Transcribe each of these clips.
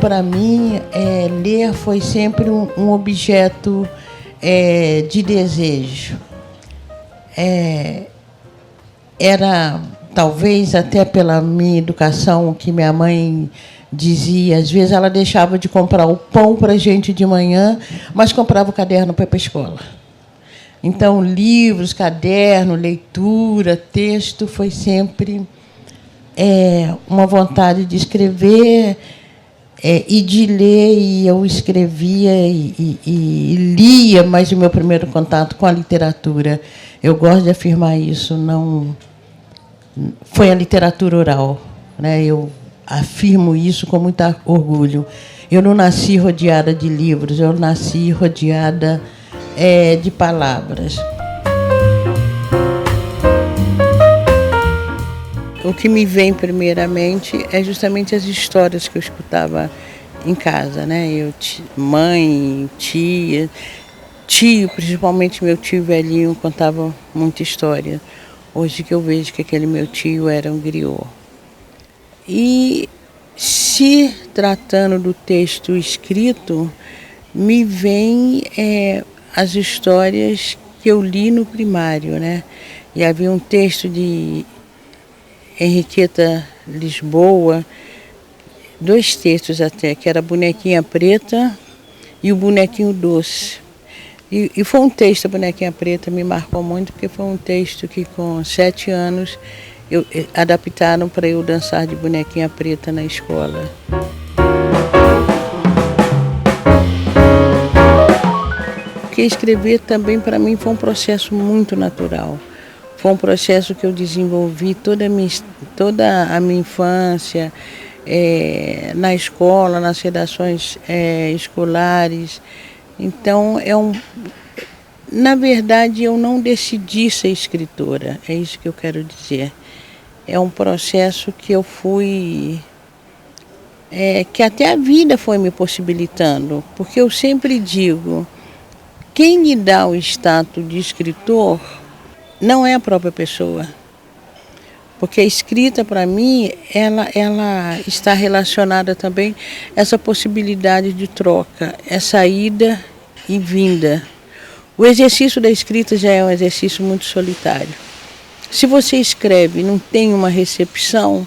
para mim, ler foi sempre um objeto de desejo. Era, talvez até pela minha educação, que minha mãe dizia, às vezes ela deixava de comprar o pão para a gente de manhã, mas comprava o caderno para ir para a escola. Então, livros, caderno, leitura, texto, foi sempre uma vontade de escrever e de ler, e eu escrevia e lia, mas o meu primeiro contato com a literatura, eu gosto de afirmar isso, não foi a literatura oral, né? Eu afirmo isso com muito orgulho. Eu não nasci rodeada de livros, eu nasci rodeada de palavras. O que me vem primeiramente é justamente as histórias que eu escutava em casa, né? Mãe, tia, tio, principalmente meu tio velhinho, contava muita história. Hoje que eu vejo que aquele meu tio era um griot. E se tratando do texto escrito, me vem as histórias que eu li no primário, né? E havia um texto de Henriqueta Lisboa, 2 textos até, que era a Bonequinha Preta e o Bonequinho Doce. E foi um texto, a Bonequinha Preta me marcou muito, porque foi um texto que com 7 anos adaptaram para eu dançar de bonequinha preta na escola. Porque escrever também para mim foi um processo muito natural. Foi um processo que eu desenvolvi toda a minha infância, na escola, nas redações escolares. Então, na verdade, eu não decidi ser escritora, é isso que eu quero dizer. É um processo que eu fui, que até a vida foi me possibilitando, porque eu sempre digo, quem lhe dá o status de escritor não é a própria pessoa. Porque a escrita, para mim, ela está relacionada também a essa possibilidade de troca, essa ida e vinda. O exercício da escrita já é um exercício muito solitário. Se você escreve e não tem uma recepção,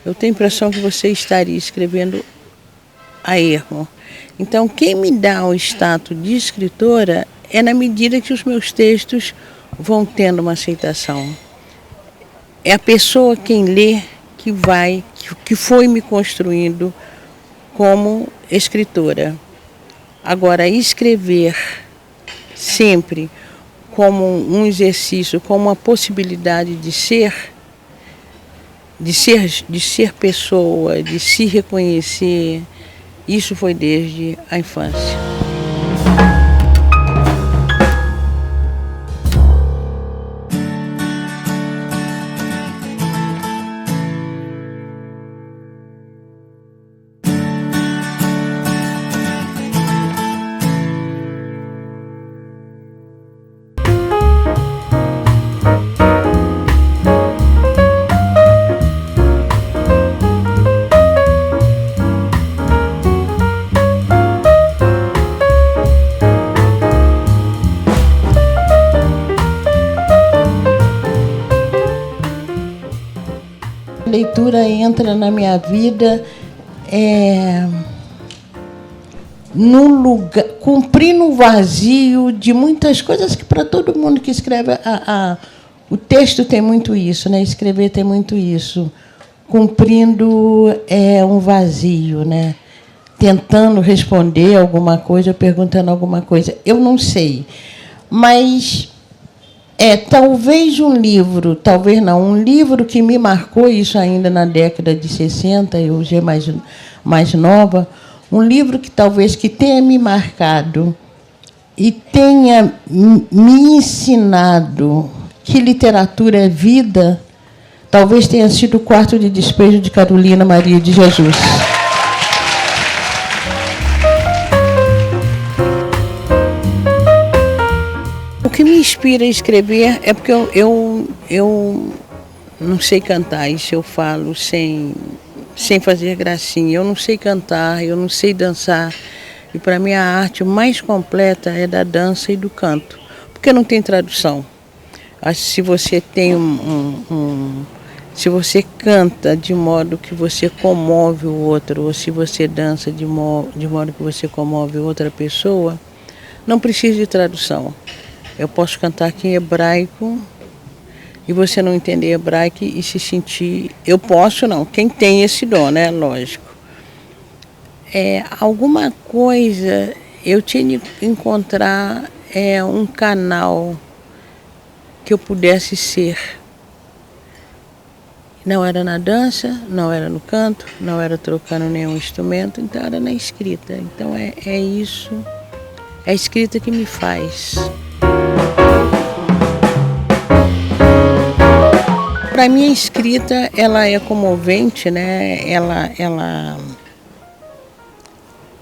eu tenho a impressão que você estaria escrevendo a erro. Então, quem me dá o status de escritora é na medida que os meus textos vão tendo uma aceitação. É a pessoa quem lê que foi me construindo como escritora. Agora, escrever sempre como um exercício, como uma possibilidade de ser pessoa, de se reconhecer, isso foi desde a infância. A leitura entra na minha vida num lugar, cumprindo o vazio de muitas coisas que para todo mundo que escreve, o texto tem muito isso, né? Escrever tem muito isso, cumprindo um vazio, né? Tentando responder alguma coisa, perguntando alguma coisa. Eu não sei, mas talvez um livro, talvez não, um livro que me marcou, isso ainda na década de 60, eu já mais nova, um livro que talvez que tenha me marcado e tenha me ensinado que literatura é vida, talvez tenha sido O Quarto de Despejo de Carolina Maria de Jesus. O que me inspira a escrever é porque eu não sei cantar, isso eu falo sem sem fazer gracinha. Eu não sei cantar, eu não sei dançar. E para mim a arte mais completa é da dança e do canto, porque não tem tradução. Acho que se você tem se você canta de modo que você comove o outro, ou se você dança de modo que você comove outra pessoa, não precisa de tradução. Eu posso cantar aqui em hebraico e você não entender hebraico e se sentir... Eu posso não, quem tem esse dom, né? Lógico. Alguma coisa eu tinha que encontrar um canal que eu pudesse ser. Não era na dança, não era no canto, não era trocando nenhum instrumento, então era na escrita. Então é isso, é a escrita que me faz. Para mim a escrita, ela é comovente, né? Ela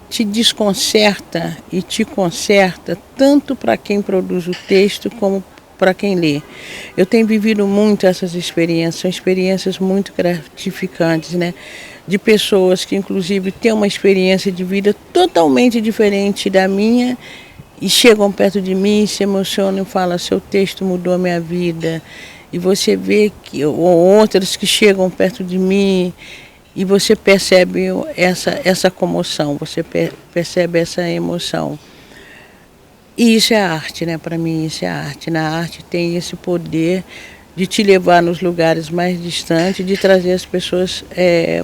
te desconcerta e te conserta tanto para quem produz o texto como para quem lê. Eu tenho vivido muito essas experiências, são experiências muito gratificantes, né? De pessoas que inclusive têm uma experiência de vida totalmente diferente da minha e chegam perto de mim, se emocionam e falam: seu texto mudou a minha vida. E você vê que ou outras que chegam perto de mim e você percebe essa comoção, você percebe essa emoção. E isso é arte, né? Para mim isso é arte. Na arte tem esse poder de te levar nos lugares mais distantes, de trazer as pessoas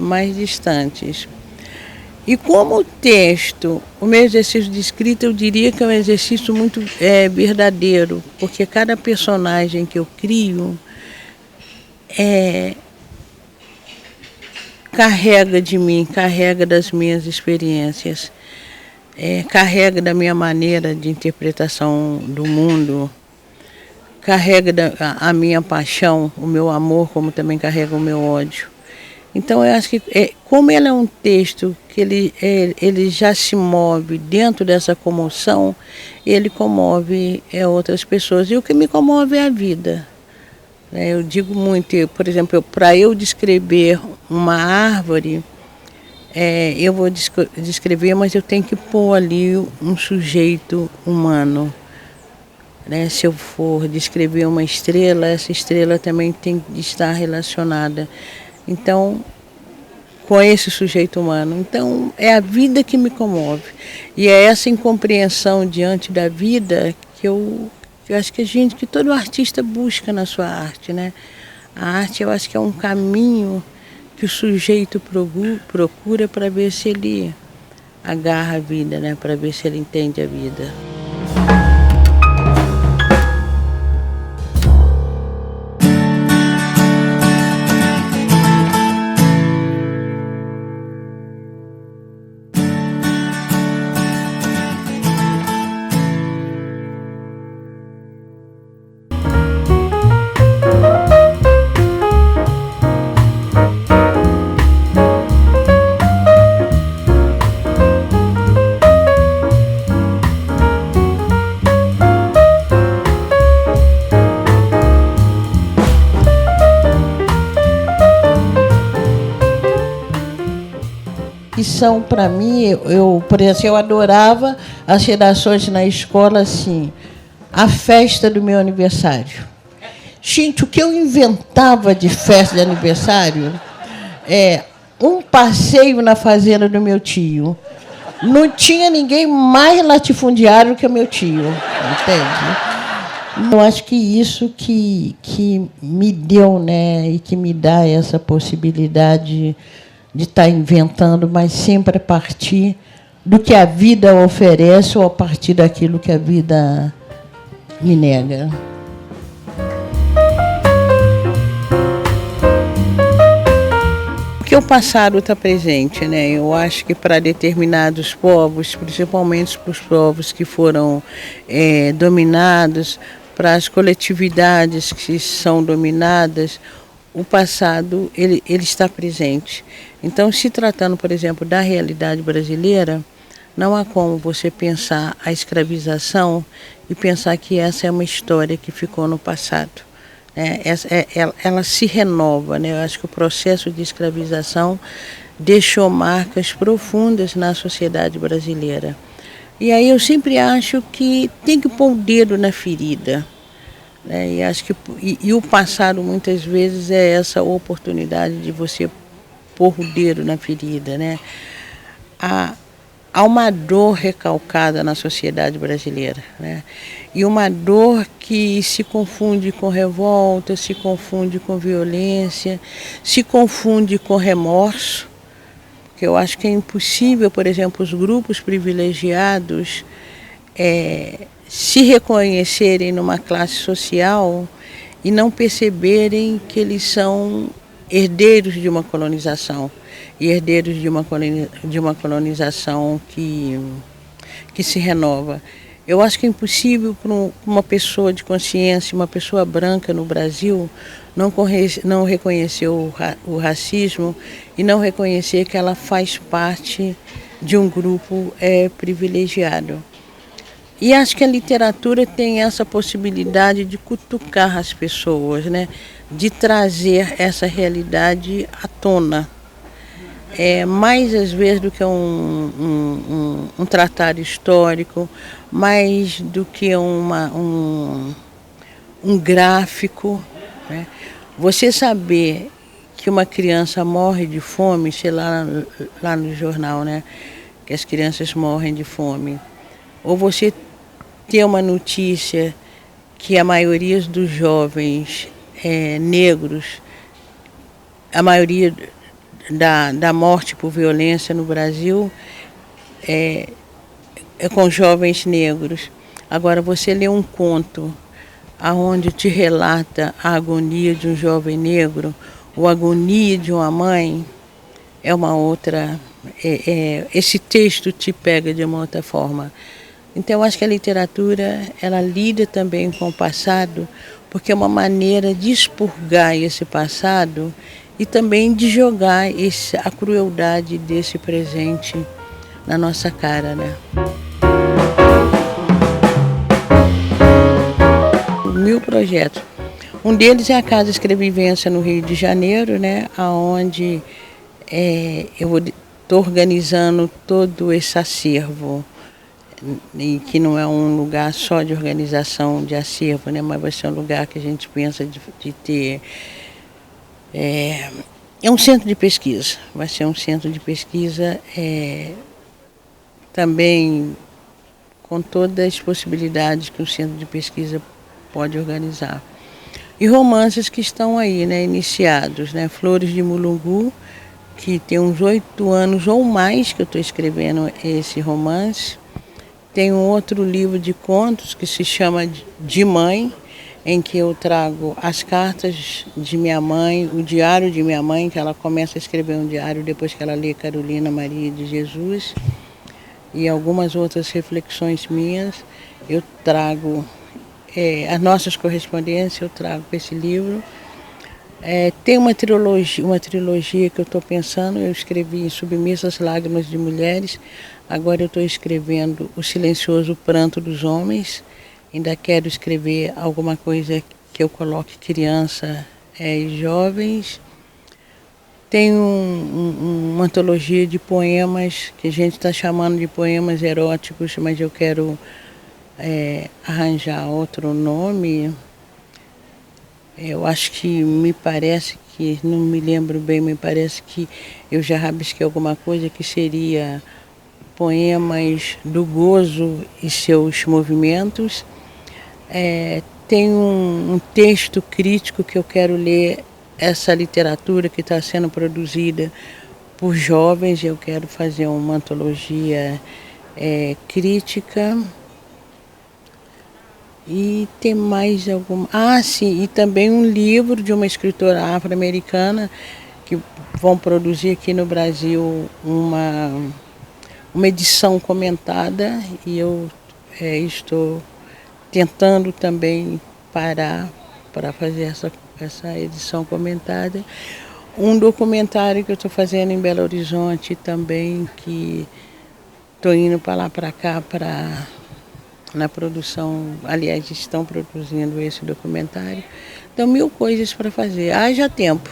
mais distantes. E como texto, o meu exercício de escrita eu diria que é um exercício muito verdadeiro, porque cada personagem que eu crio carrega de mim, carrega das minhas experiências, carrega da minha maneira de interpretação do mundo, carrega a minha paixão, o meu amor, como também carrega o meu ódio. Então eu acho que, como ele é um texto que ele já se move dentro dessa comoção, ele comove outras pessoas. E o que me comove é a vida. Eu digo muito, por exemplo, para eu descrever uma árvore, eu vou descrever, mas eu tenho que pôr ali um sujeito humano. Se eu for descrever uma estrela, essa estrela também tem que estar relacionada. Então, com esse sujeito humano. Então, é a vida que me comove. E é essa incompreensão diante da vida que eu acho que todo artista busca na sua arte, né? A arte, eu acho que é um caminho que o sujeito procura para ver se ele agarra a vida, né? Para ver se ele entende a vida. Que são, para mim, por exemplo, eu adorava as redações na escola, assim, a festa do meu aniversário. Gente, o que eu inventava de festa de aniversário um passeio na fazenda do meu tio. Não tinha ninguém mais latifundiário que o meu tio, entende? Eu acho que isso que me deu, né, e que me dá essa possibilidade de estar inventando, mas sempre a partir do que a vida oferece ou a partir daquilo que a vida me nega. Porque o passado está presente, né? Eu acho que para determinados povos, principalmente para os povos que foram dominados, para as coletividades que são dominadas, o passado ele está presente. Então, se tratando, por exemplo, da realidade brasileira, não há como você pensar a escravização e pensar que essa é uma história que ficou no passado. Ela se renova, né? Eu acho que o processo de escravização deixou marcas profundas na sociedade brasileira. E aí eu sempre acho que tem que pôr o dedo na ferida, né? E acho que o passado muitas vezes é essa oportunidade de você pôr o dedo na ferida, né? Há uma dor recalcada na sociedade brasileira, né? E uma dor que se confunde com revolta, se confunde com violência, se confunde com remorso, que eu acho que é impossível, por exemplo, os grupos privilegiados se reconhecerem numa classe social e não perceberem que eles são herdeiros de uma colonização e herdeiros de uma colonização que se renova. Eu acho que é impossível para uma pessoa de consciência, uma pessoa branca no Brasil, não reconhecer o racismo e não reconhecer que ela faz parte de um grupo privilegiado. E acho que a literatura tem essa possibilidade de cutucar as pessoas, né? De trazer essa realidade à tona. Mais às vezes do que um tratado histórico, mais do que um gráfico, né? Você saber que uma criança morre de fome, sei lá no jornal, né? Que as crianças morrem de fome. Ou você ter uma notícia que a maioria dos jovens negros, a maioria da morte por violência no Brasil é com jovens negros. Agora, você lê um conto aonde te relata a agonia de um jovem negro ou a agonia de uma mãe, é uma outra... esse texto te pega de uma outra forma. Então, eu acho que a literatura, ela lida também com o passado, porque é uma maneira de expurgar esse passado e também de jogar a crueldade desse presente na nossa cara, né? 1000 projetos. Um deles é a Casa Escrevivência no Rio de Janeiro, né? Onde eu estou organizando todo esse acervo, e que não é um lugar só de organização de acervo, né? Mas vai ser um lugar que a gente pensa de ter... É um centro de pesquisa, vai ser um centro de pesquisa também com todas as possibilidades que um centro de pesquisa pode organizar. E romances que estão aí, né, iniciados, né? Flores de Mulungu, que tem uns 8 anos ou mais que eu estou escrevendo esse romance. Tem um outro livro de contos que se chama De Mãe, em que eu trago as cartas de minha mãe, o diário de minha mãe, que ela começa a escrever um diário depois que ela lê Carolina Maria de Jesus, e algumas outras reflexões minhas. Eu trago as nossas correspondências, eu trago para esse livro. Tem uma trilogia que eu estou pensando, eu escrevi Submissas Lágrimas de Mulheres, agora eu estou escrevendo O Silencioso Pranto dos Homens, ainda quero escrever alguma coisa que eu coloque criança e jovens. Tem uma antologia de poemas que a gente está chamando de poemas eróticos, mas eu quero arranjar outro nome. Eu acho que me parece que, não me lembro bem, me parece que eu já rabisquei alguma coisa que seria Poemas do Gozo e Seus Movimentos. Tem um texto crítico que eu quero ler, essa literatura que está sendo produzida por jovens, eu quero fazer uma antologia crítica. E tem mais alguma... sim, e também um livro de uma escritora afro-americana que vão produzir aqui no Brasil uma edição comentada, e eu estou tentando também parar para fazer essa edição comentada. Um documentário que eu estou fazendo em Belo Horizonte também, que estou indo para lá para cá para na produção, aliás, estão produzindo esse documentário. Então, mil coisas para fazer. Haja tempo.